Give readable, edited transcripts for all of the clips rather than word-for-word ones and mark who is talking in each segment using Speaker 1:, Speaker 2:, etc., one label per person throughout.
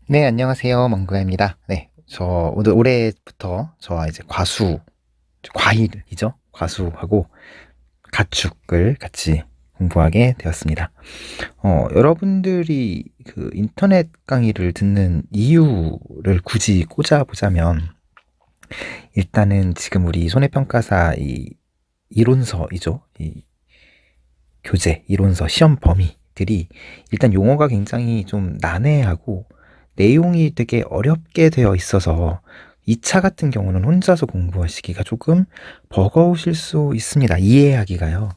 Speaker 1: 네, 안녕하세요. 망구야입니다. 네, 오늘 올해부터 저와 이제 과일이죠. 과수하고 가축을 같이 공부하게 되었습니다. 여러분들이 그 인터넷 강의를 듣는 이유를 굳이 꽂아보자면, 일단은 지금 우리 손해평가사 이 이론서이죠. 이 교재, 이론서, 시험 범위들이 일단 용어가 굉장히 좀 난해하고 내용이 되게 어렵게 되어 있어서 2차 같은 경우는 혼자서 공부하시기가 조금 버거우실 수 있습니다. 이해하기가요.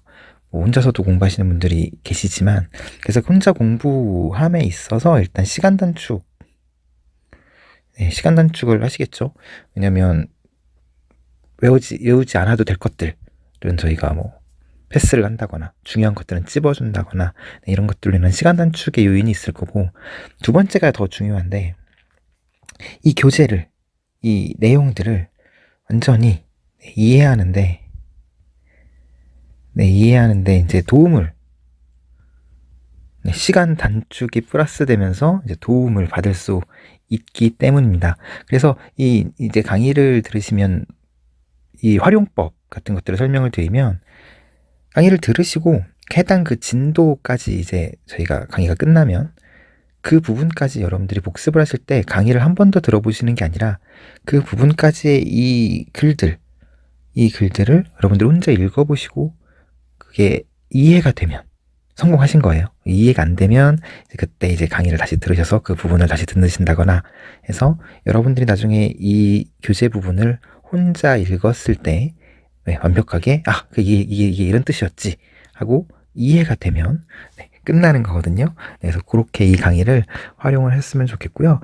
Speaker 1: 뭐 혼자서도 공부하시는 분들이 계시지만, 그래서 혼자 공부함에 있어서 일단 시간 단축을 하시겠죠. 왜냐면 외우지 않아도 될 것들은 저희가 뭐 패스를 한다거나 중요한 것들은 찝어준다거나 이런 것들로 인한 시간 단축의 요인이 있을 거고, 두 번째가 더 중요한데, 이 교재를, 이 내용들을 완전히 이해하는데 이제 도움을, 시간 단축이 플러스 되면서 이제 도움을 받을 수 있기 때문입니다. 그래서 이제 강의를 들으시면 이 활용법 같은 것들을 설명을 드리면, 강의를 들으시고 해당 그 진도까지 이제 저희가 강의가 끝나면 그 부분까지 여러분들이 복습을 하실 때 강의를 한 번 더 들어보시는 게 아니라 그 부분까지의 이 글들을 여러분들이 혼자 읽어보시고 그게 이해가 되면 성공하신 거예요. 이해가 안 되면 그때 이제 강의를 다시 들으셔서 그 부분을 다시 듣는다거나 해서 여러분들이 나중에 이 교재 부분을 혼자 읽었을 때 완벽하게 이게 이런 뜻이었지 하고 이해가 되면 끝나는 거거든요. 그래서 그렇게 이 강의를 활용을 했으면 좋겠고요.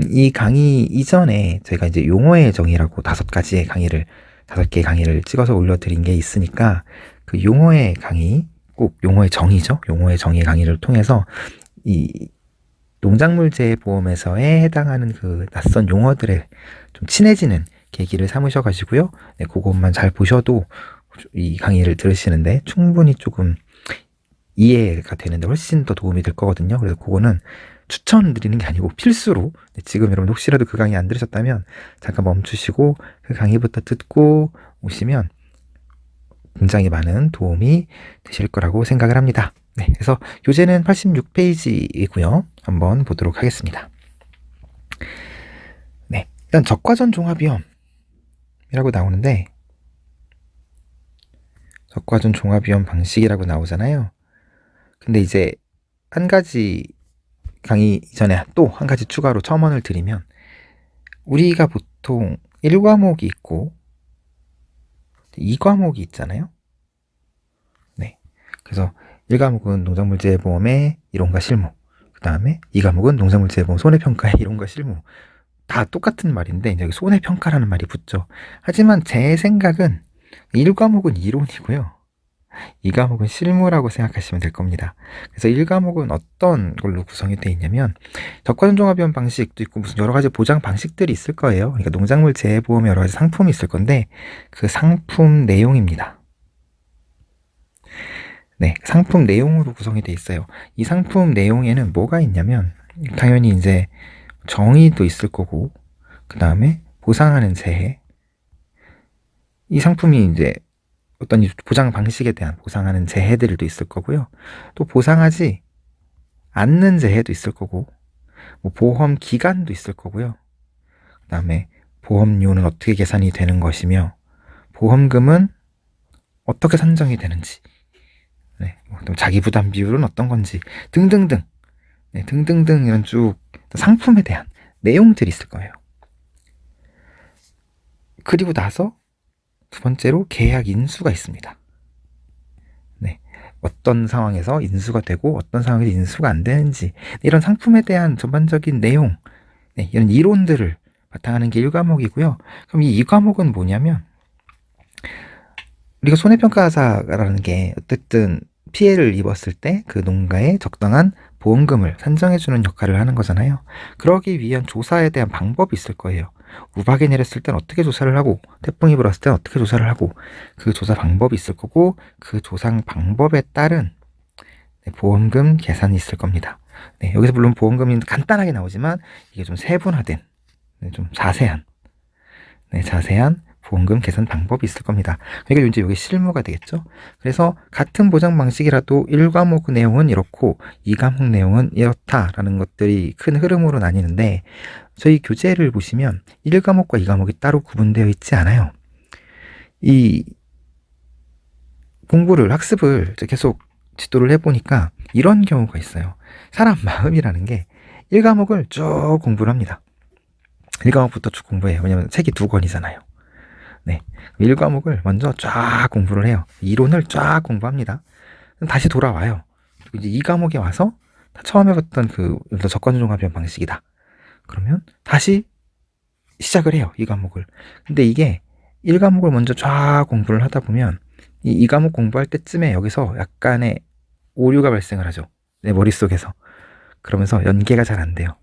Speaker 1: 이 강의 이전에 저희가 이제 용어의 정의라고 5개의 강의를 찍어서 올려드린 게 있으니까, 그 용어의 강의, 꼭 용어의 정의죠. 용어의 정의 강의를 통해서 이 농작물재해보험에서에 해당하는 그 낯선 용어들에 좀 친해지는 계기를 삼으셔가지고요. 그것만 잘 보셔도 이 강의를 들으시는데 충분히 조금 이해가 되는데 훨씬 더 도움이 될 거거든요. 그래서 그거는 추천드리는 게 아니고 필수로, 지금 여러분 혹시라도 그 강의 안 들으셨다면 잠깐 멈추시고 그 강의부터 듣고 오시면 굉장히 많은 도움이 되실 거라고 생각을 합니다. 네, 그래서 교재는 86페이지이고요. 한번 보도록 하겠습니다. 네, 일단 적과전 종합위험이라고 나오는데, 적과전 종합위험 방식이라고 나오잖아요. 근데 이제 한 가지, 강의 이전에 또 한 가지 추가로 첨언을 드리면, 우리가 보통 1과목이 있고 2과목이 있잖아요. 네, 그래서 1과목은 농작물재해보험의 이론과 실무, 그 다음에 2과목은 농작물재해보험 손해평가의 이론과 실무. 다 똑같은 말인데 이제 손해평가라는 말이 붙죠. 하지만 제 생각은 1과목은 이론이고요, 2과목은 실무라고 생각하시면 될 겁니다. 그래서 1과목은 어떤 걸로 구성이 되어 있냐면, 적과전종합위험 방식도 있고 무슨 여러 가지 보장 방식들이 있을 거예요. 그러니까 농작물 재해보험에 여러 가지 상품이 있을 건데 그 상품 내용입니다. 네, 상품 내용으로 구성이 되어 있어요. 이 상품 내용에는 뭐가 있냐면, 당연히 이제 정의도 있을 거고, 그 다음에 보상하는 재해, 이 상품이 이제 어떤 보장 방식에 대한 보상하는 재해들도 있을 거고요. 또 보상하지 않는 재해도 있을 거고, 뭐 보험 기간도 있을 거고요. 그 다음에 보험료는 어떻게 계산이 되는 것이며, 보험금은 어떻게 산정이 되는지, 또 자기 부담 비율은 어떤 건지 등등등, 등등등 이런 쭉 상품에 대한 내용들이 있을 거예요. 그리고 나서 두 번째로 계약 인수가 있습니다. 네, 어떤 상황에서 인수가 되고 어떤 상황에서 인수가 안 되는지, 이런 상품에 대한 전반적인 내용, 이런 이론들을 바탕하는 게 1과목이고요. 그럼 이 2과목은 뭐냐면, 우리가 손해평가사라는 게 어쨌든 피해를 입었을 때 그 농가에 적당한 보험금을 산정해주는 역할을 하는 거잖아요. 그러기 위한 조사에 대한 방법이 있을 거예요. 우박이 내렸을 땐 어떻게 조사를 하고, 태풍이 불었을 땐 어떻게 조사를 하고, 그 조사 방법이 있을 거고, 그 조사 방법에 따른 보험금 계산이 있을 겁니다. 네, 여기서 물론 보험금이 간단하게 나오지만 이게 좀 세분화된, 네, 좀 자세한, 네, 자세한 보험금 계산 방법이 있을 겁니다. 그러니까 이제 여기 실무가 되겠죠. 그래서 같은 보장 방식이라도 1과목 내용은 이렇고 2과목 내용은 이렇다라는 것들이 큰 흐름으로 나뉘는데, 저희 교재를 보시면 1과목과 2과목이 따로 구분되어 있지 않아요. 이 공부를, 학습을 계속 지도를 해보니까 이런 경우가 있어요. 사람 마음이라는 게 1과목을 쭉 공부를 합니다. 1과목부터 쭉 공부해요. 왜냐면 책이 2권이잖아요. 네. 1과목을 먼저 쫙 공부를 해요. 이론을 쫙 공부합니다. 다시 돌아와요. 그리고 이제 2과목에 와서 처음 해봤던 예를 들어 적과준종합이란 방식이다. 그러면 다시 시작을 해요. 2과목을. 근데 이게 1과목을 먼저 쫙 공부를 하다 보면 이 2과목 공부할 때쯤에 여기서 약간의 오류가 발생을 하죠. 내 머릿속에서. 그러면서 연계가 잘 안 돼요.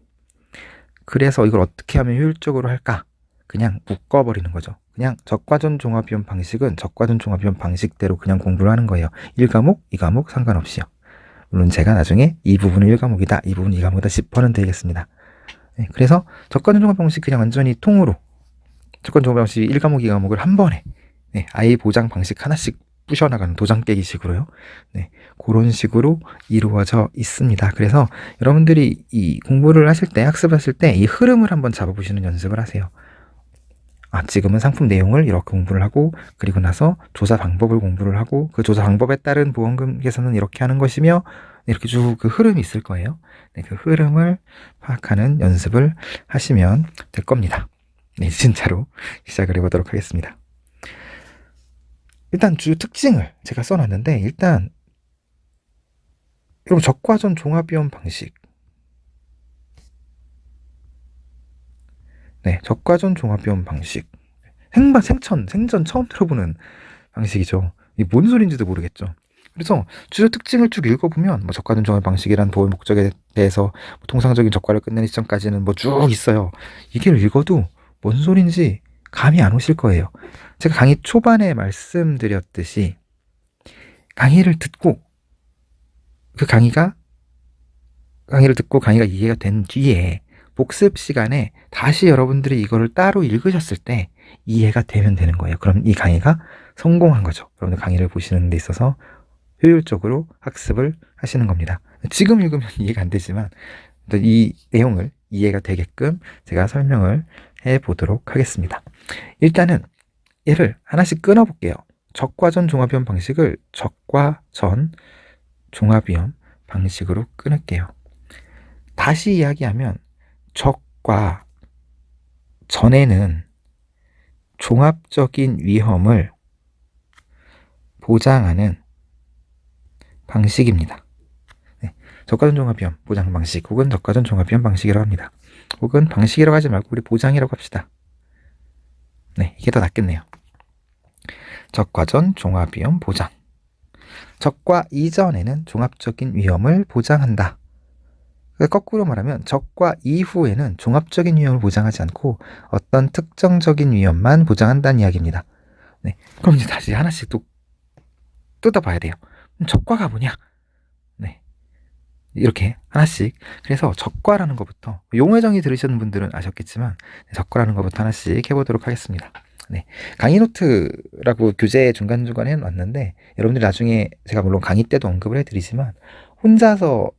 Speaker 1: 그래서 이걸 어떻게 하면 효율적으로 할까? 그냥 묶어버리는 거죠. 그냥 적과전 종합이론 방식은 적과전 종합이론 방식대로 그냥 공부를 하는 거예요. 1과목, 2과목 상관없이요. 물론 제가 나중에 이 부분은 1과목이다, 이 부분은 2과목이다 짚어는 드리겠습니다. 네, 그래서 적과전 종합 방식 그냥 완전히 통으로 적과전 종합 방식 1과목, 2과목을 한 번에, 네, 아예 보장 방식 하나씩 부셔나가는 도장 깨기 식으로요. 네, 그런 식으로 이루어져 있습니다. 그래서 여러분들이 이 공부를 하실 때, 학습하실 때 이 흐름을 한번 잡아보시는 연습을 하세요. 지금은 상품 내용을 이렇게 공부를 하고, 그리고 나서 조사 방법을 공부를 하고, 그 조사 방법에 따른 보험금 계산은 이렇게 하는 것이며, 이렇게 쭉 그 흐름이 있을 거예요. 네, 그 흐름을 파악하는 연습을 하시면 될 겁니다. 네, 진짜로 시작을 해보도록 하겠습니다. 일단 주 특징을 제가 써놨는데, 일단 여러분 적과전 종합비용 방식, 네, 적과전 종합비용 방식, 생전 처음 들어보는 방식이죠. 이게 뭔 소리인지도 모르겠죠. 그래서 주요 특징을 쭉 읽어보면 적과전 종합 방식이란 보험 목적에 대해서 통상적인 적과를 끝내는 시점까지는 쭉 있어요. 이게 읽어도 뭔 소리인지 감이 안 오실 거예요. 제가 강의 초반에 말씀드렸듯이 강의를 듣고 강의를 듣고 강의가 이해가 된 뒤에 복습 시간에 다시 여러분들이 이거를 따로 읽으셨을 때 이해가 되면 되는 거예요. 그럼 이 강의가 성공한 거죠. 여러분들 강의를 보시는 데 있어서 효율적으로 학습을 하시는 겁니다. 지금 읽으면 이해가 안 되지만 이 내용을 이해가 되게끔 제가 설명을 해보도록 하겠습니다. 일단은 얘를 하나씩 끊어볼게요. 적과전 종합위험 방식을 적과전 종합위험 방식으로 끊을게요. 다시 이야기하면 적과 전에는 종합적인 위험을 보장하는 방식입니다. 네, 적과전 종합위험 보장 방식 혹은 적과전 종합위험 방식이라고 합니다. 혹은 방식이라고 하지 말고 우리 보장이라고 합시다. 네, 이게 더 낫겠네요. 적과전 종합위험 보장. 적과 이전에는 종합적인 위험을 보장한다. 거꾸로 말하면 적과 이후에는 종합적인 위험을 보장하지 않고 어떤 특정적인 위험만 보장한다는 이야기입니다. 네, 그럼 이제 다시 하나씩 또 뜯어봐야 돼요. 적과가 뭐냐? 네, 이렇게 하나씩. 그래서 적과라는 것부터, 용어 정의 들으시는 분들은 아셨겠지만 적과라는 것부터 하나씩 해보도록 하겠습니다. 네, 강의 노트라고 교재 중간중간 해놨는데 여러분들이 나중에 제가 물론 강의 때도 언급을 해드리지만 혼자서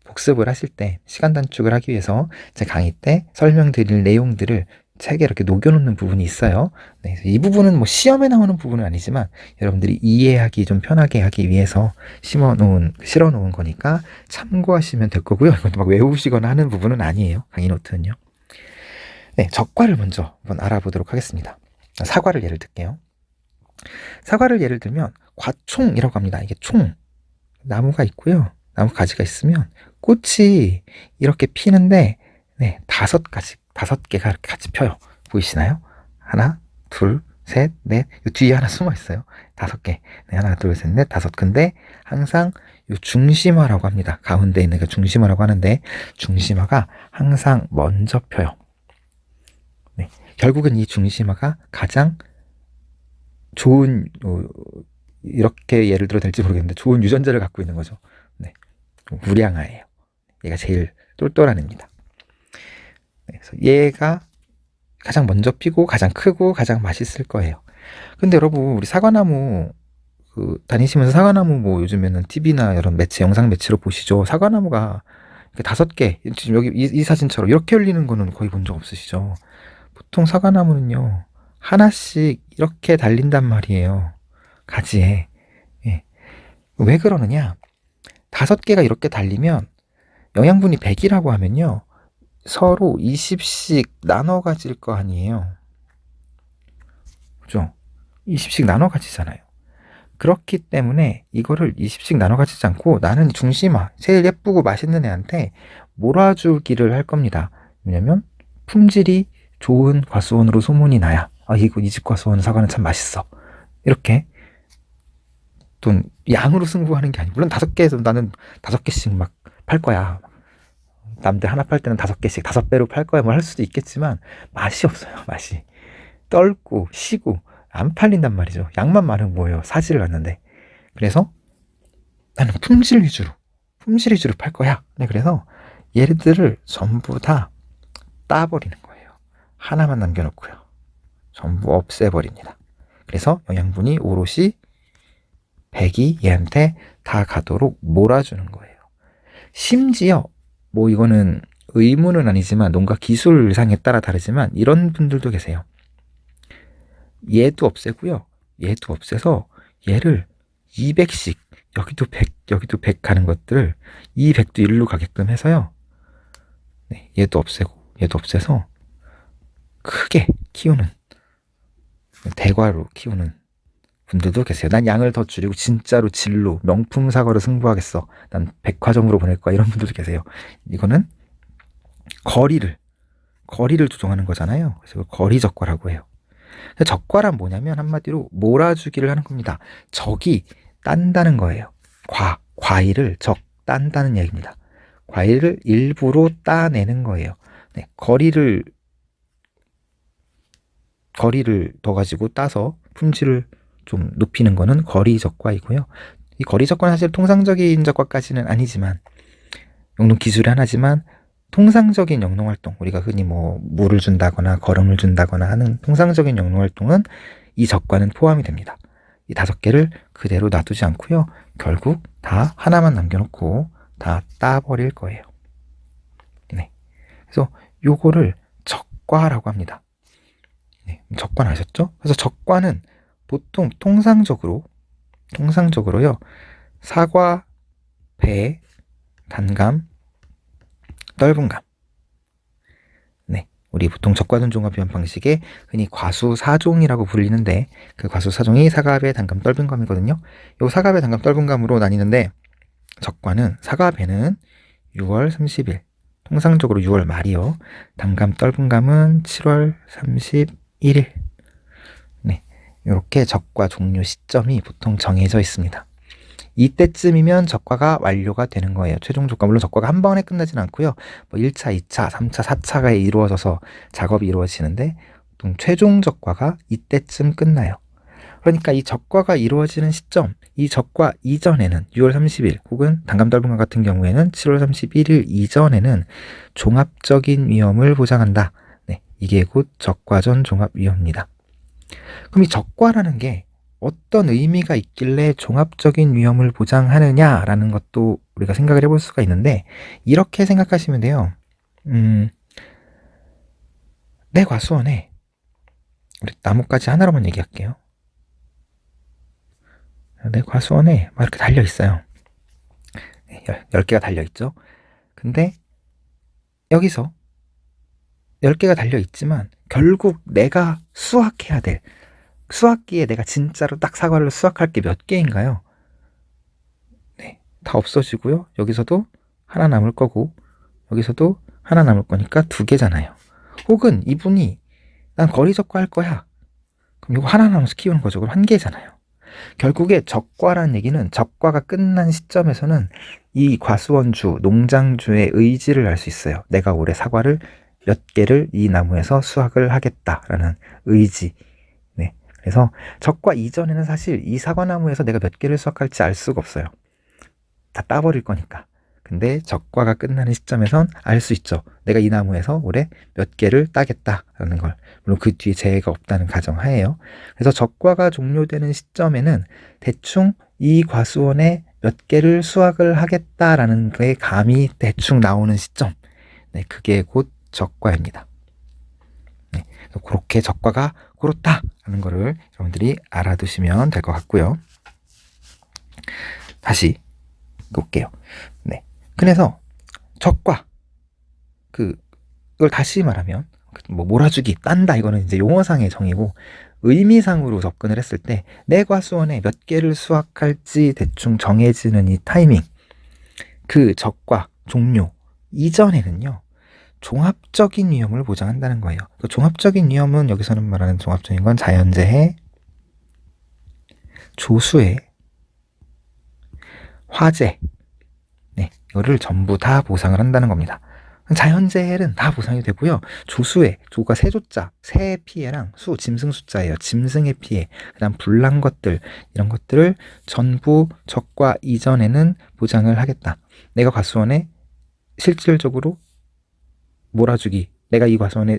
Speaker 1: 복습을 하실 때 시간 단축을 하기 위해서 제 강의 때 설명드릴 내용들을 책에 이렇게 녹여놓는 부분이 있어요. 네, 이 부분은 시험에 나오는 부분은 아니지만 여러분들이 이해하기 좀 편하게 하기 위해서 실어놓은 거니까 참고하시면 될 거고요. 이것도 막 외우시거나 하는 부분은 아니에요. 강의 노트는요. 네, 적과를 먼저 한번 알아보도록 하겠습니다. 사과를 예를 들게요. 사과를 예를 들면 과총이라고 합니다. 이게 총, 나무가 있고요. 나무 가지가 있으면 꽃이 이렇게 피는데, 네, 5개가 이렇게 같이 펴요. 보이시나요? 하나, 둘, 셋, 넷. 이 뒤에 하나 숨어 있어요. 5개. 네, 하나, 둘, 셋, 넷, 5개인데 항상 이 중심화라고 합니다. 가운데 있는 게 중심화라고 하는데 중심화가 항상 먼저 펴요. 네, 결국은 이 중심화가 가장 좋은, 이렇게 예를 들어 될지 모르겠는데 좋은 유전자를 갖고 있는 거죠. 네, 무량화예요. 얘가 제일 똘똘한 애입니다. 그래서 얘가 가장 먼저 피고 가장 크고 가장 맛있을 거예요. 근데 여러분, 우리 사과나무 다니시면서 사과나무 뭐 요즘에는 TV나 이런 매체, 영상 매체로 보시죠. 사과나무가 5개, 지금 여기 이 사진처럼 이렇게 열리는 거는 거의 본 적 없으시죠? 보통 사과나무는요, 하나씩 이렇게 달린단 말이에요. 가지에. 예. 왜 그러느냐? 5개가 이렇게 달리면 영양분이 100이라고 하면요, 서로 20씩 나눠 가질 거 아니에요. 그죠? 20씩 나눠 가지잖아요. 그렇기 때문에 이거를 20씩 나눠 가지지 않고 나는 중심화, 제일 예쁘고 맛있는 애한테 몰아주기를 할 겁니다. 왜냐면 품질이 좋은 과수원으로 소문이 나야, 아, 이 집 과수원 사과는 참 맛있어. 이렇게 돈 양으로 승부하는 게 아니고, 물론 5개에서 나는 5개씩 막 팔 거야. 남들 하나 팔 때는 5개씩 5배로 팔 거야. 뭐 할 수도 있겠지만 맛이 없어요. 맛이 떫고 시고 안 팔린단 말이죠. 양만 많으면 뭐예요? 사지를 않는데. 그래서 나는 품질 위주로 팔 거야. 네, 그래서 얘들을 전부 다 따버리는 거예요. 하나만 남겨놓고요. 전부 없애버립니다. 그래서 영양분이 오롯이 100이 얘한테 다 가도록 몰아주는 거예요. 심지어 뭐 이거는 의무는 아니지만 농가 기술상에 따라 다르지만 이런 분들도 계세요. 얘도 없애고요. 얘도 없애서 얘를 200씩, 여기도 100, 여기도 100 가는 것들을 이 100도 일로 가게끔 해서요. 네, 얘도 없애고 얘도 없애서 크게 키우는, 대과로 키우는 분들도 계세요. 난 양을 더 줄이고 진짜로 질로 명품 사과로 승부하겠어. 난 백화점으로 보낼 거야. 이런 분들도 계세요. 이거는 거리를 조정하는 거잖아요. 그래서 거리 적과라고 해요. 적과란 뭐냐면 한마디로 몰아주기를 하는 겁니다. 적이 딴다는 거예요. 과일을 딴다는 얘기입니다. 과일을 일부러 따내는 거예요. 네, 거리를 더 가지고 따서 품질을 좀 높이는 거는 거리 적과이고요. 이 거리 적과는 사실 통상적인 적과까지는 아니지만, 영농 기술의 하나지만 통상적인 영농활동, 우리가 흔히 뭐 물을 준다거나 거름을 준다거나 하는 통상적인 영농활동은 이 적과는 포함이 됩니다. 이 5개를 그대로 놔두지 않고요, 결국 다 하나만 남겨놓고 다 따버릴 거예요. 네, 그래서 요거를 적과라고 합니다. 네, 적과는 아셨죠? 그래서 적과는 보통 통상적으로요, 사과, 배, 단감, 떫은감. 네, 우리 보통 적과전 종합 비원 방식에 흔히 과수 4종이라고 불리는데, 그 과수 4종이 사과, 배, 단감, 떫은감이거든요. 요 사과, 배, 단감, 떫은감으로 나뉘는데, 적과는 사과, 배는 6월 30일, 통상적으로 6월 말이요. 단감, 떫은감은 7월 31일. 네, 이렇게 적과 종료 시점이 보통 정해져 있습니다. 이때쯤이면 적과가 완료가 되는 거예요. 최종 적과. 물론 적과가 한 번에 끝나진 않고요. 뭐 1차, 2차, 3차, 4차가 이루어져서 작업이 이루어지는데, 보통 최종 적과가 이때쯤 끝나요. 그러니까 이 적과가 이루어지는 시점, 이 적과 이전에는 6월 30일 혹은 단감 떫은감 같은 경우에는 7월 31일 이전에는 종합적인 위험을 보장한다. 네, 이게 곧 적과전 종합위험입니다. 그럼 이 적과라는 게 어떤 의미가 있길래 종합적인 위험을 보장하느냐라는 것도 우리가 생각을 해볼 수가 있는데, 이렇게 생각하시면 돼요. 내 과수원에, 우리 나뭇가지 하나로만 얘기할게요. 내 과수원에 막 이렇게 달려 있어요. 10개가 달려 있죠. 근데 여기서 10개가 달려 있지만 결국 내가 수확해야 될, 수확기에 내가 진짜로 딱 사과를 수확할 게 몇 개인가요? 네, 다 없어지고요. 여기서도 하나 남을 거고 여기서도 하나 남을 거니까 2개잖아요. 혹은 이분이 난 거리 적과 할 거야. 그럼 이거 하나 남아서 키우는 거죠. 그럼 1개잖아요. 결국에 적과라는 얘기는 적과가 끝난 시점에서는 이 과수원주, 농장주의 의지를 알 수 있어요. 내가 올해 사과를 몇 개를 이 나무에서 수확을 하겠다라는 의지. 네, 그래서 적과 이전에는 사실 이 사과나무에서 내가 몇 개를 수확할지 알 수가 없어요. 다 따버릴 거니까. 근데 적과가 끝나는 시점에선 알 수 있죠. 내가 이 나무에서 올해 몇 개를 따겠다라는 걸. 물론 그 뒤에 재해가 없다는 가정하에요. 그래서 적과가 종료되는 시점에는 대충 이 과수원에 몇 개를 수확을 하겠다라는 게 감이 대충 나오는 시점. 네, 그게 곧 적과입니다. 네, 그렇게 적과가 그렇다라는 거를 여러분들이 알아두시면 될 것 같고요. 다시 볼게요. 네, 그래서 적과 그걸 다시 말하면 뭐 몰아주기, 딴다 이거는 이제 용어상의 정의고 의미상으로 접근을 했을 때 내 과수원에 몇 개를 수확할지 대충 정해지는 이 타이밍, 그 적과 종료 이전에는요 종합적인 위험을 보장한다는 거예요. 그 종합적인 위험은 여기서는 말하는 종합적인 건 자연재해, 조수해, 화재, 네, 이거를 전부 다 보상을 한다는 겁니다. 자연재해는 다 보상이 되고요. 조수해, 조가 세조자, 새의 피해랑 수, 짐승 숫자예요. 짐승의 피해, 그 다음 불난 것들, 이런 것들을 전부 적과 이전에는 보장을 하겠다. 내가 과수원에 실질적으로 몰아주기, 내가 이 과수원에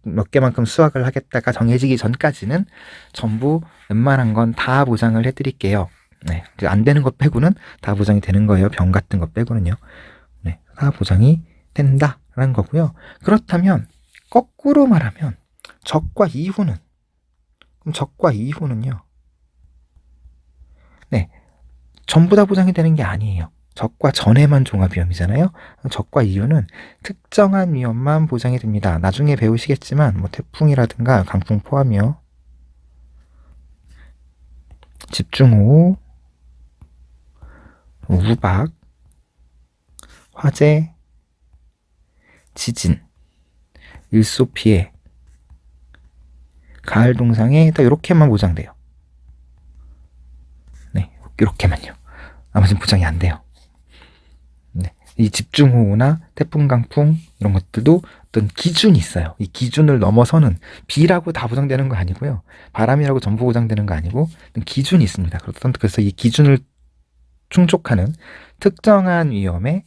Speaker 1: 몇 개만큼 수확을 하겠다가 정해지기 전까지는 전부 웬만한 건 다 보장을 해드릴게요. 네, 안 되는 것 빼고는 다 보장이 되는 거예요. 병 같은 것 빼고는요. 네, 다 보장이 된다라는 거고요. 그렇다면 거꾸로 말하면 적과 이후는, 그럼 적과 이후는요. 네, 전부 다 보장이 되는 게 아니에요. 적과 전에만 종합위험이잖아요. 적과 이후는 특정한 위험만 보장이 됩니다. 나중에 배우시겠지만 뭐 태풍이라든가 강풍 포함이요. 집중호우, 우박, 화재, 지진, 일소피해, 가을 동상에 딱 이렇게만 보장돼요. 네, 이렇게만요. 나머지는 보장이 안 돼요. 네, 이 집중호우나 태풍, 강풍 이런 것들도 어떤 기준이 있어요. 이 기준을 넘어서는 비라고 다 보장되는 거 아니고요. 바람이라고 전부 보장되는 거 아니고 기준이 있습니다. 그래서 이 기준을 충족하는 특정한 위험의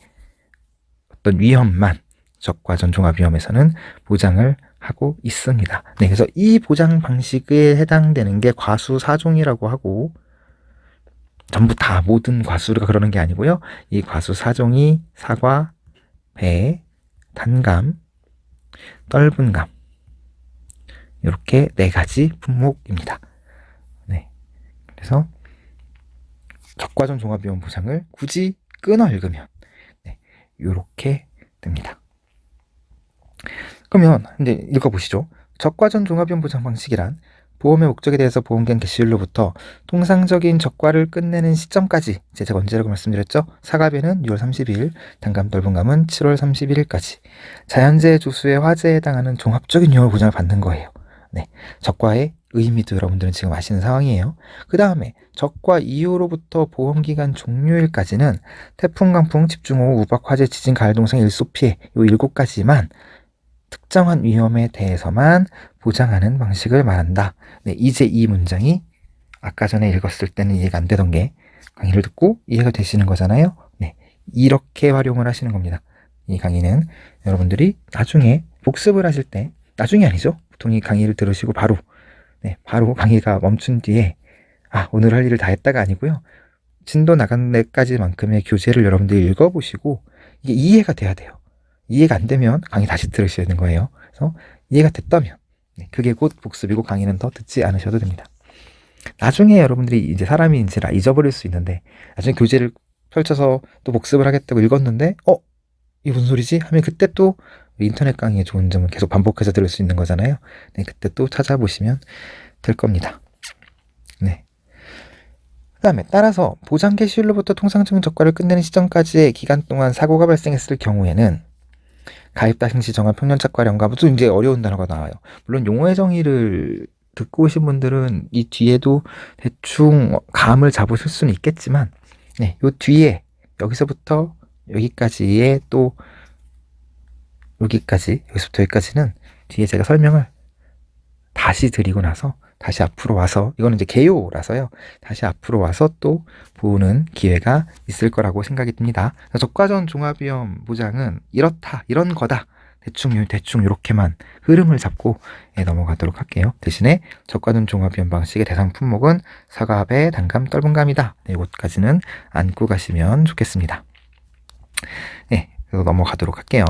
Speaker 1: 어떤 위험만 적과 전종합 위험에서는 보장을 하고 있습니다. 네, 그래서 이 보장 방식에 해당되는 게 과수사종이라고 하고, 전부 다 모든 과수가 그러는 게 아니고요. 이 과수사종이 사과, 배, 단감, 떫은감 이렇게 4가지 품목입니다. 네, 그래서 적과전 종합위험 보장을 굳이 끊어 읽으면 네, 이렇게 됩니다. 그러면 이제 읽어보시죠. 적과전 종합위험 보장 방식이란 보험의 목적에 대해서 보험계약 개시일로부터 통상적인 적과를 끝내는 시점까지, 제가 언제라고 말씀드렸죠? 사과배는 6월 30일, 단감 떫은감은 7월 31일까지 자연재해, 조수의 화재에 해당하는 종합적인 위험을 보장을 받는 거예요. 네, 적과의 의미도 여러분들은 지금 아시는 상황이에요. 그 다음에 적과 이후로부터 보험기간 종료일까지는 태풍, 강풍, 집중호우, 우박, 화재, 지진, 가을 동상, 일소피해 이 7가지만 특정한 위험에 대해서만 보장하는 방식을 말한다. 네, 이제 이 문장이 아까 전에 읽었을 때는 이해가 안 되던 게 강의를 듣고 이해가 되시는 거잖아요. 네, 이렇게 활용을 하시는 겁니다. 이 강의는 여러분들이 나중에 복습을 하실 때, 나중이 아니죠. 보통 이 강의를 들으시고 바로 바로 강의가 멈춘 뒤에 오늘 할 일을 다 했다가 아니고요. 진도 나간 데까지만큼의 교재를 여러분들이 읽어보시고 이게 이해가 돼야 돼요. 이해가 안 되면 강의 다시 들으셔야 되는 거예요. 그래서 이해가 됐다면 그게 곧 복습이고 강의는 더 듣지 않으셔도 됩니다. 나중에 여러분들이 이제 사람이 이제 잊어버릴 수 있는데, 나중에 교재를 펼쳐서 또 복습을 하겠다고 읽었는데 이게 무슨 소리지? 하면 그때 또 인터넷 강의의 좋은 점은 계속 반복해서 들을 수 있는 거잖아요. 네, 그때 또 찾아보시면 될 겁니다. 네. 그 다음에 따라서 보장 개시일로부터 통상적인 적과를 끝내는 시점까지의 기간 동안 사고가 발생했을 경우에는 가입 당시 정한 평년착과령과 또 이제 어려운 단어가 나와요. 물론 용어의 정의를 듣고 오신 분들은 이 뒤에도 대충 감을 잡으실 수는 있겠지만, 네, 요 뒤에 여기서부터 여기까지의 또 여기까지, 여기서부터 여기까지는 뒤에 제가 설명을 다시 드리고 나서 다시 앞으로 와서, 이거는 이제 개요라서요. 다시 앞으로 와서 또 보는 기회가 있을 거라고 생각이 듭니다. 적과전 종합위험 보장은 이렇다, 이런 거다. 대충 이렇게만 흐름을 잡고 넘어가도록 할게요. 대신에 적과전 종합위험 방식의 대상 품목은 사과배, 단감, 떫은감이다. 이것까지는 안고 가시면 좋겠습니다. 네, 그래서 넘어가도록 할게요.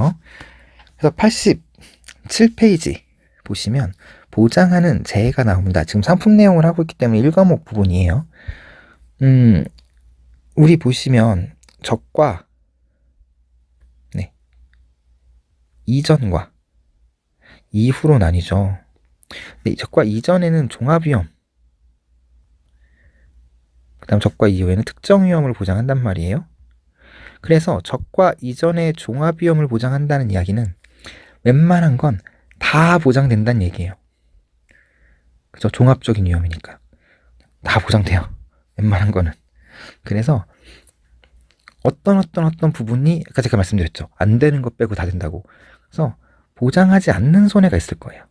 Speaker 1: 그래서 87페이지 보시면 보장하는 재해가 나옵니다. 지금 상품 내용을 하고 있기 때문에 1과목 부분이에요. 우리 보시면 적과 이전과 이후로 나뉘죠. 적과 이전에는 종합위험, 그 다음 적과 이후에는 특정위험을 보장한단 말이에요. 그래서 적과 이전의 종합위험을 보장한다는 이야기는 웬만한 건 다 보장된다는 얘기예요. 그죠? 종합적인 위험이니까 다 보장돼요. 웬만한 거는. 그래서 어떤 부분이 아까 제가 말씀드렸죠. 안 되는 것 빼고 다 된다고. 그래서 보장하지 않는 손해가 있을 거예요.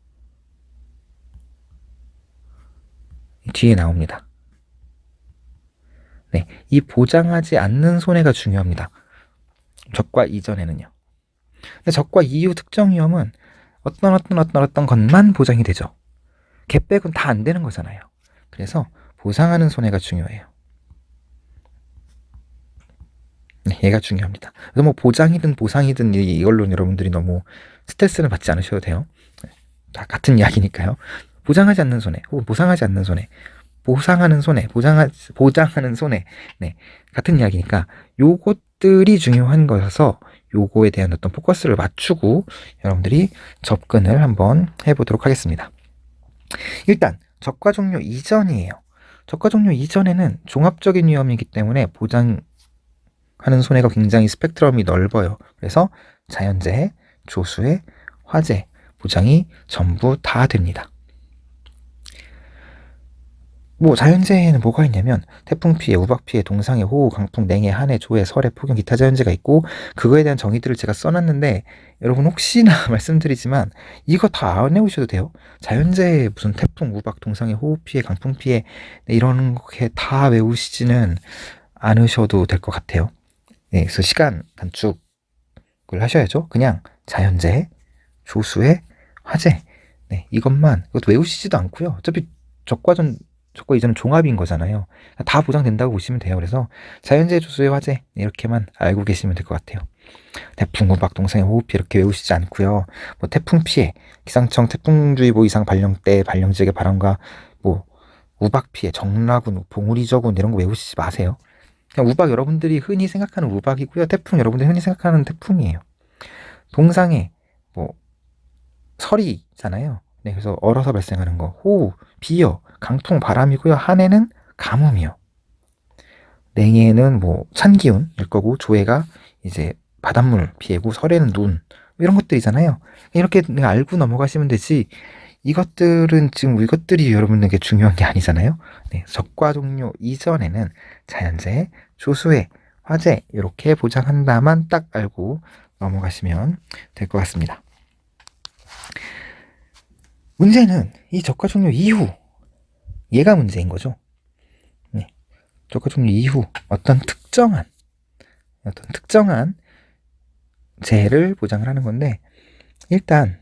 Speaker 1: 뒤에 나옵니다. 네, 이 보장하지 않는 손해가 중요합니다. 적과 이전에는요. 근데 적과 이후 특정 위험은 어떤 것만 보장이 되죠. 걔 빼고는 다 안 되는 거잖아요. 그래서 보상하는 손해가 중요해요. 네, 얘가 중요합니다. 그래서 뭐 보장이든 보상이든 이걸로 여러분들이 너무 스트레스는 받지 않으셔도 돼요. 다 같은 이야기니까요. 보장하지 않는 손해, 혹은 보상하지 않는 손해, 보상하는 손해, 보장하는 손해, 네, 같은 이야기니까 요것들이 중요한 거여서 요거에 대한 어떤 포커스를 맞추고 여러분들이 접근을 한번 해보도록 하겠습니다. 일단 적과 종료 이전이에요. 적과 종료 이전에는 종합적인 위험이기 때문에 보장하는 손해가 굉장히 스펙트럼이 넓어요. 그래서 자연재해, 조수해, 화재, 보장이 전부 다 됩니다. 뭐 자연재해에는 뭐가 있냐면 태풍 피해, 우박 피해, 동상해, 호우, 강풍, 냉해, 한해, 조해, 설해, 폭염, 기타 자연재해가 있고 그거에 대한 정의들을 제가 써놨는데 여러분 혹시나 말씀드리지만 이거 다 안 외우셔도 돼요. 자연재해 무슨 태풍, 우박, 동상해, 호우 피해, 강풍 피해 이런 게 다 외우시지는 않으셔도 될 것 같아요. 네, 그래서 시간 단축을 하셔야죠. 그냥 자연재해, 조수해, 화재 이것도 외우시지도 않고요. 어차피 적과 이전은 종합인 거잖아요. 다 보장된다고 보시면 돼요. 그래서 자연재해, 조수해, 화재 이렇게만 알고 계시면 될 것 같아요. 태풍, 우박, 동상해, 호우 피해 이렇게 외우시지 않고요. 뭐 태풍 피해, 기상청 태풍주의보 이상 발령 때 발령 지역의 바람과 뭐 우박 피해, 정라군, 봉우리 저군 이런 거 외우시지 마세요. 그냥 우박 여러분들이 흔히 생각하는 우박이고요. 태풍 여러분들이 흔히 생각하는 태풍이에요. 동상해 뭐 설이잖아요. 네, 그래서 얼어서 발생하는 거. 호우, 비요, 강풍, 바람이고요. 한해는 가뭄이요. 냉해는 뭐 찬기운일 거고 조해가 이제 바닷물 피해고 설해는 눈 이런 것들이잖아요. 이렇게 알고 넘어가시면 되지. 이것들이 여러분에게 중요한 게 아니잖아요. 네, 적과 종료 이전에는 자연재해, 조수해, 화재 이렇게 보장한다만 딱 알고 넘어가시면 될 것 같습니다. 문제는 이 적과 종료 이후 얘가 문제인 거죠. 네, 적과 종료 이후 어떤 특정한 재해를 보장을 하는 건데 일단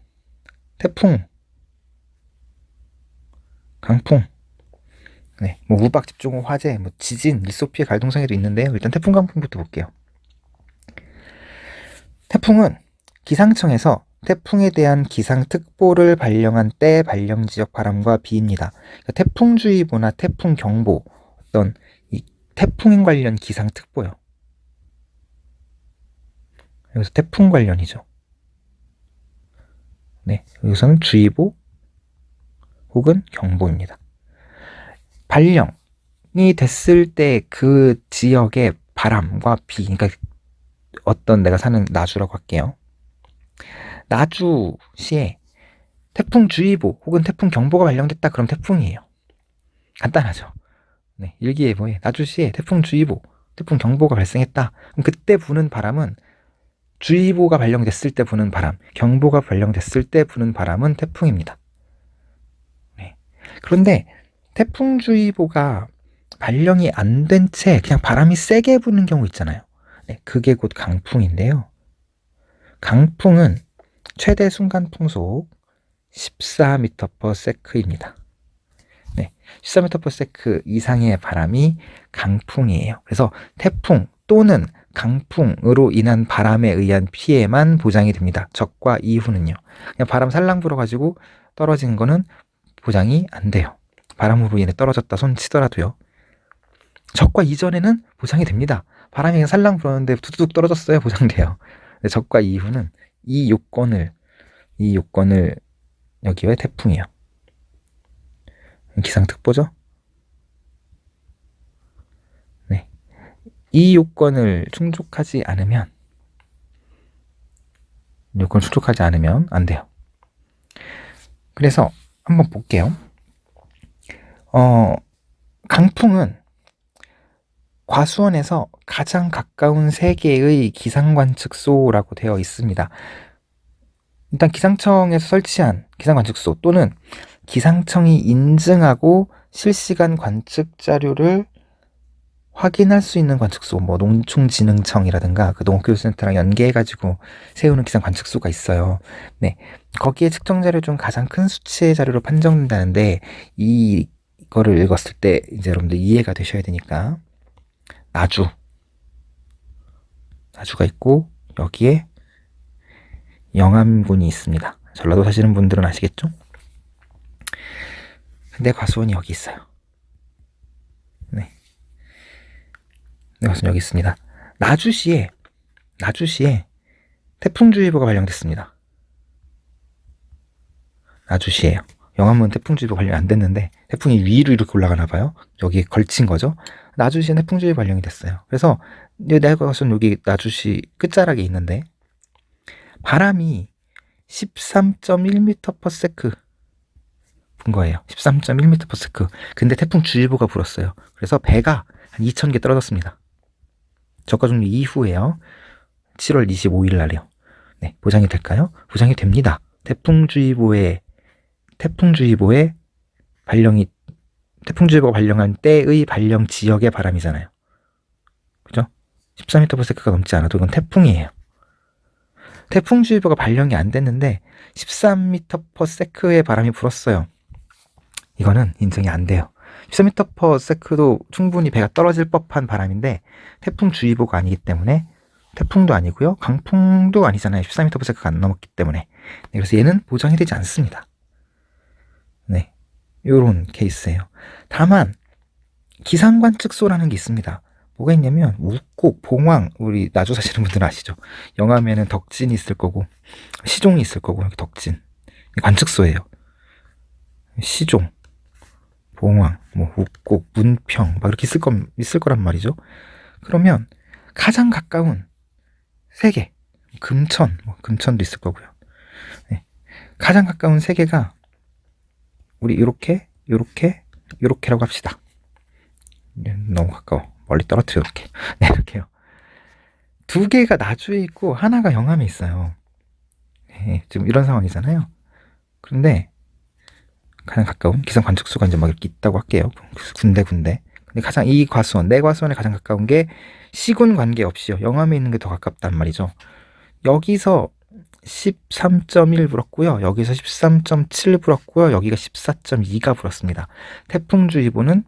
Speaker 1: 태풍, 강풍, 뭐 우박, 집중호우, 화재, 뭐 지진, 밀소 피해, 갈동상해도 있는데요. 일단 태풍, 강풍부터 볼게요. 태풍은 기상청에서 태풍에 대한 기상특보를 발령한 때 발령지역 바람과 비입니다. 그러니까 태풍주의보나 태풍경보, 어떤 이 태풍 관련 기상특보요. 여기서 태풍 관련이죠. 네, 여기서는 주의보 혹은 경보입니다. 발령이 됐을 때 그 지역의 바람과 비, 그러니까 어떤 내가 사는 나주라고 할게요. 나주시에 태풍주의보 혹은 태풍경보가 발령됐다. 그럼 태풍이에요. 간단하죠. 네, 일기예보에 나주시에 태풍주의보, 태풍경보가 발생했다. 그럼 그때 부는 바람은 주의보가 발령됐을 때 부는 바람, 경보가 발령됐을 때 부는 바람은 태풍입니다. 네. 그런데 태풍주의보가 발령이 안 된 채 그냥 바람이 세게 부는 경우 있잖아요. 네, 그게 곧 강풍인데요. 강풍은 최대 순간 풍속 14m/s입니다. 네, 14m/s 이상의 바람이 강풍이에요. 그래서 태풍 또는 강풍으로 인한 바람에 의한 피해만 보장이 됩니다. 적과 이후는요. 그냥 바람 살랑 불어가지고 떨어지는 거는 보장이 안 돼요. 바람으로 인해 떨어졌다 손 치더라도요. 적과 이전에는 보장이 됩니다. 바람이 그냥 살랑 불었는데 두둑 떨어졌어야 보장돼요. 근데 적과 이후는 이 요건을 여기 왜 태풍이에요. 기상특보죠? 네. 이 요건을 충족하지 않으면 안 돼요. 그래서 한번 볼게요. 강풍은 과수원에서 가장 가까운 세 개의 기상관측소라고 되어 있습니다. 일단 기상청에서 설치한 기상관측소 또는 기상청이 인증하고 실시간 관측 자료를 확인할 수 있는 관측소, 뭐 농촌진흥청이라든가 그 농업교육센터랑 연계해가지고 세우는 기상관측소가 있어요. 네, 거기에 측정 자료 중 가장 큰 수치의 자료로 판정된다는데 이거를 읽었을 때 이제 여러분들 이해가 되셔야 되니까 나주가 있고 여기에 영암군이 있습니다. 전라도 사시는 분들은 아시겠죠? 근데 과수원이 여기 있어요. 네. 과수원 여기 있습니다. 나주시에 태풍주의보가 발령됐습니다. 나주시에요. 영암은 태풍주의보 발령이 안 됐는데 태풍이 위로 이렇게 올라가나 봐요. 여기에 걸친 거죠. 나주시에 태풍주의보 발령이 됐어요. 그래서 내가 과수원 여기 나주시 끝자락에 있는데 바람이 13.1m/s 분 거예요. 13.1m/s. 근데 태풍주의보가 불었어요. 그래서 배가 한 2,000개 떨어졌습니다. 저가 종료 이후에요. 7월 25일 날이요. 네, 보장이 될까요? 보장이 됩니다. 태풍주의보가 발령한 때의 발령 지역의 바람이잖아요. 그죠? 14m/s가 넘지 않아도 이건 태풍이에요. 태풍주의보가 발령이 안 됐는데 13m/s의 바람이 불었어요. 이거는 인정이 안 돼요. 13m/s도 충분히 배가 떨어질 법한 바람인데 태풍주의보가 아니기 때문에 태풍도 아니고요. 강풍도 아니잖아요. 14m/s가 안 넘었기 때문에. 네, 그래서 얘는 보장이 되지 않습니다. 네, 요런 케이스예요. 다만 기상관측소라는 게 있습니다. 뭐가 있냐면 우곡, 봉황, 우리 나주 사시는 분들은 아시죠? 영암에는 덕진이 있을 거고 시종이 있을 거고 여기 덕진 관측소예요. 시종, 봉황, 뭐 우곡, 문평 막 이렇게 있을 거란 말이죠. 그러면 가장 가까운 세 개, 금천도 있을 거고요. 네. 가장 가까운 세 개가 우리 요렇게라고 합시다. 너무 가까워. 멀리 떨어뜨려 이렇게. 네, 이렇게요. 두 개가 나주에 있고 하나가 영암에 있어요. 네, 지금 이런 상황이잖아요. 그런데 가장 가까운 기상 관측소가 이제 막 이렇게 있다고 할게요. 군데. 근데 가장 내 과수원에 가장 가까운 게 시군 관계없이요. 영암에 있는 게 더 가깝단 말이죠. 여기서 13.1 불었고요. 여기서 13.7 불었고요. 여기가 14.2가 불었습니다. 태풍주의보는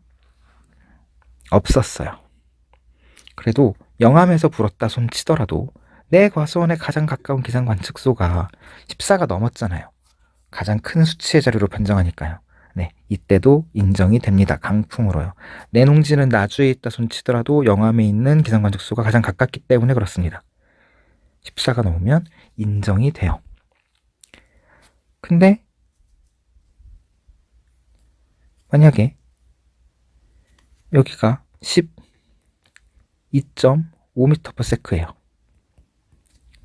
Speaker 1: 없었어요. 그래도 영암에서 불었다 손 치더라도 내 과수원에 가장 가까운 기상 관측소가 14가 넘었잖아요. 가장 큰 수치의 자료로 판정하니까요. 네, 이때도 인정이 됩니다. 강풍으로요. 내 농지는 나주에 있다 손 치더라도 영암에 있는 기상 관측소가 가장 가깝기 때문에 그렇습니다. 14가 넘으면 인정이 돼요. 근데 만약에 여기가 12.5m/s예요.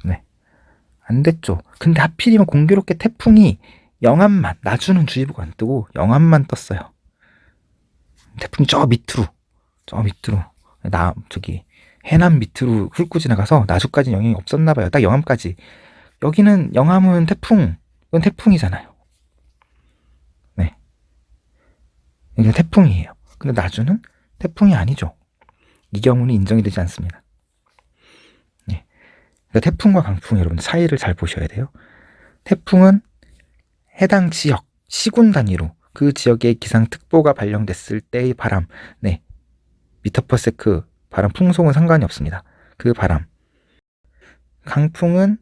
Speaker 1: 네, 안 됐죠. 근데 하필이면 공교롭게 태풍이 영암만, 나주는 주의보가 안 뜨고 영암만 떴어요. 태풍이 저 밑으로 해남 밑으로 훑고 지나가서 나주까지 영향이 없었나 봐요. 딱 영암까지. 여기는 영암은 이건 태풍이잖아요. 네. 이게 태풍이에요. 근데 나주는 태풍이 아니죠. 이 경우는 인정이 되지 않습니다. 네. 그러니까 태풍과 강풍 여러분 차이를 잘 보셔야 돼요. 태풍은 해당 지역, 시군 단위로 그 지역에 기상특보가 발령됐을 때의 바람, 네, 미터/세크 바람 풍속은 상관이 없습니다. 그 바람. 강풍은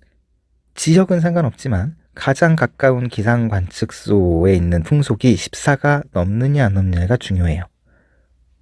Speaker 1: 지역은 상관없지만 가장 가까운 기상 관측소에 있는 풍속이 14가 넘느냐 안 넘느냐가 중요해요.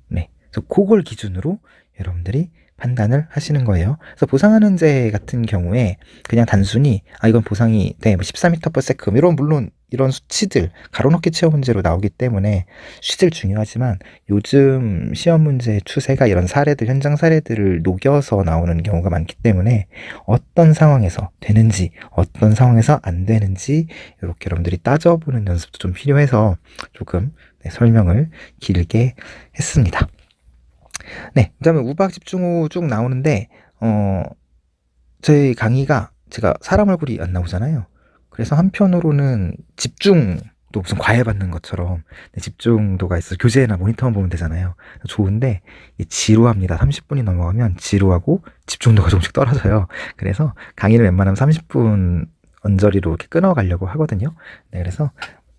Speaker 1: 네, 그래서 그걸 기준으로 여러분들이 판단을 하시는 거예요. 그래서 보상하는제 같은 경우에 그냥 단순히 이건 보상이 네, 14m/s 이런 물론 이런 수치들 가로넣기 체험 문제로 나오기 때문에 수치들 중요하지만 요즘 시험 문제 추세가 이런 사례들 현장 사례들을 녹여서 나오는 경우가 많기 때문에 어떤 상황에서 되는지 어떤 상황에서 안 되는지 이렇게 여러분들이 따져보는 연습도 좀 필요해서 조금 네, 설명을 길게 했습니다. 네, 그다음에 우박 집중호 쭉 나오는데 저희 강의가 제가 사람 얼굴이 안 나오잖아요. 그래서 한편으로는 집중도 무슨 과외 받는 것처럼 집중도가 있어 교재나 모니터만 보면 되잖아요. 좋은데 지루합니다. 30분이 넘어가면 지루하고 집중도가 조금씩 떨어져요. 그래서 강의를 웬만하면 30분 언저리로 이렇게 끊어가려고 하거든요. 네, 그래서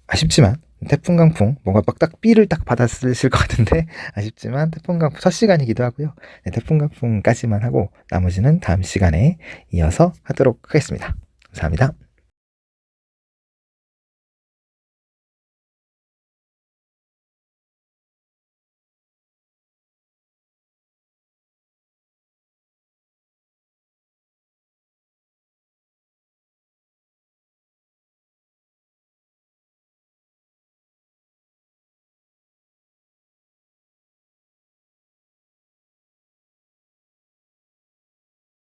Speaker 1: 아쉽지만 태풍 강풍 뭔가 딱 B를 딱 받았을 것 같은데 아쉽지만 태풍 강풍 첫 시간이기도 하고요. 네, 태풍 강풍까지만 하고 나머지는 다음 시간에 이어서 하도록 하겠습니다. 감사합니다.